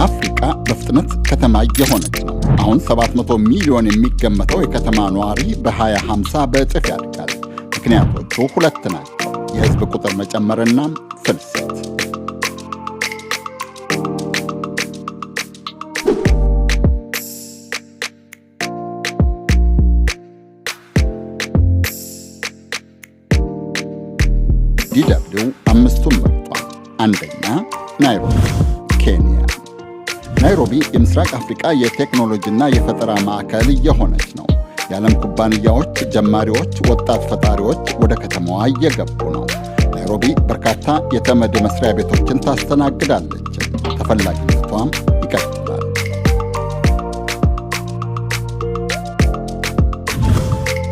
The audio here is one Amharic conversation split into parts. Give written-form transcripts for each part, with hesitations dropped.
አፍሪካ በፍጥነት ከተማ እየሆነች ነው። አሁን 700 ሚሊዮን የሚገመተው የከተማ ነዋሪ በ2050 በእጥፍ ያድጋል። ምክንያቶቹ ሁለት ናቸው፤ የህዝብ ቁጥር መጨመርና ፍልሰት። ዲደብሊው አምስቱን መርጧል። አንደኛ ናይሮቢ ኬንያ። ናይሮቢ የምስራቅ አፍሪካ የቴክኖሎጂና የፈጠራ ማዕከል እየሆነች ነው። የዓለም ኩባንያዎች፣ ጀማሪዎች፣ ወጣት ፈጣሪዎች ወደ ከተማዋ እየገቡ ነው። ናይሮቢ በርካታ የተመድ መስሪያ ቤቶችን ታስተናግዳለች። ተፈላጊነቷም ይቀጥላል።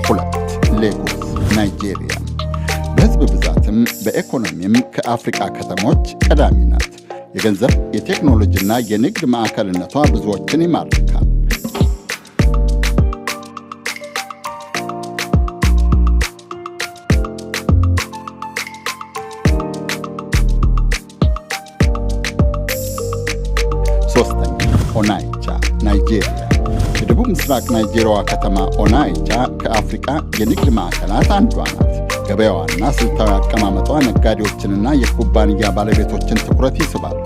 ሁለት ሌጎስ ናይጄሪያ። በህዝብ ብዛትም በኢኮኖሚም ከአፍሪካ ከተሞች ቀዳሚ ናት። የገንዘብ የቴክኖሎጂና የንግድ ማዕከልነቷ ብዙዎችን ይማርካል። ሶስተኛ ኦናይቻ ናይጄሪያ። የደቡብ ምስራቅ ናይጄሪያዋ ከተማ ኦናይቻ ከአፍሪካ የንግድ ማዕከላት አንዷ ናት። ገበያዋና ስልታዊ አቀማመጧ ነጋዴዎችንና የኩባንያ ባለቤቶችን ትኩረት ይስባሉ።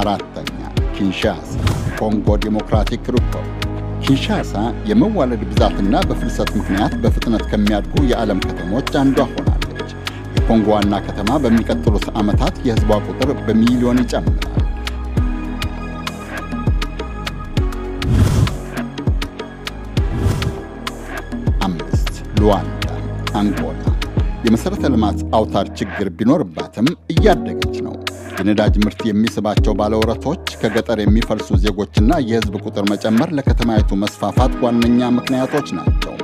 አራተኛ ኪንሻሳ ኮንጎ ዲሞክራቲክ ሪፐብሊክ። ኪንሻሳ የመዋለድ ብዛትና በፍልሰት ምክንያት በፍጥነት ከሚያድጉ የዓለም ከተሞች አንዷ ሆናለች። የኮንጎ ዋና ከተማ በሚቀጥሉት ዓመታት የህዝቧ ቁጥር በሚሊዮን ይጨምራል። ሉዋንዳ አንጎላ። የመሠረተ ልማት አውታር ችግር ቢኖርባትም እያደገች ነው። የነዳጅ ምርት የሚስባቸው ባለውረቶች፣ ከገጠር የሚፈልሱ ዜጎችና የህዝብ ቁጥር መጨመር ለከተማይቱ መስፋፋት ዋነኛ ምክንያቶች ናቸው።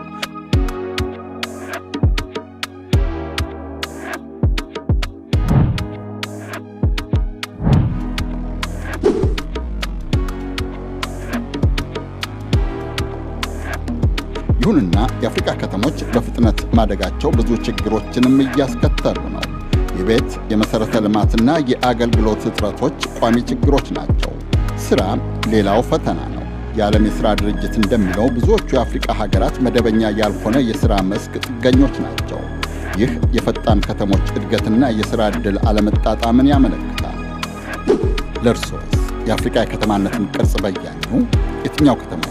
ይሁንና የአፍሪካ ከተሞች በፍጥነት ማደጋቸው ብዙ ችግሮችንም እያስከተሉ ነው። የቤት የመሠረተ ልማትና የአገልግሎት እጥረቶች ቋሚ ችግሮች ናቸው። ሥራ ሌላው ፈተና ነው። የዓለም የሥራ ድርጅት እንደሚለው ብዙዎቹ የአፍሪካ ሀገራት መደበኛ ያልሆነ የሥራ መስክ ጥገኞች ናቸው። ይህ የፈጣን ከተሞች እድገትና የሥራ ዕድል አለመጣጣምን ያመለክታል። ለእርሶስ የአፍሪካ የከተማነትን ቅርጽ በያኙ የትኛው ከተማ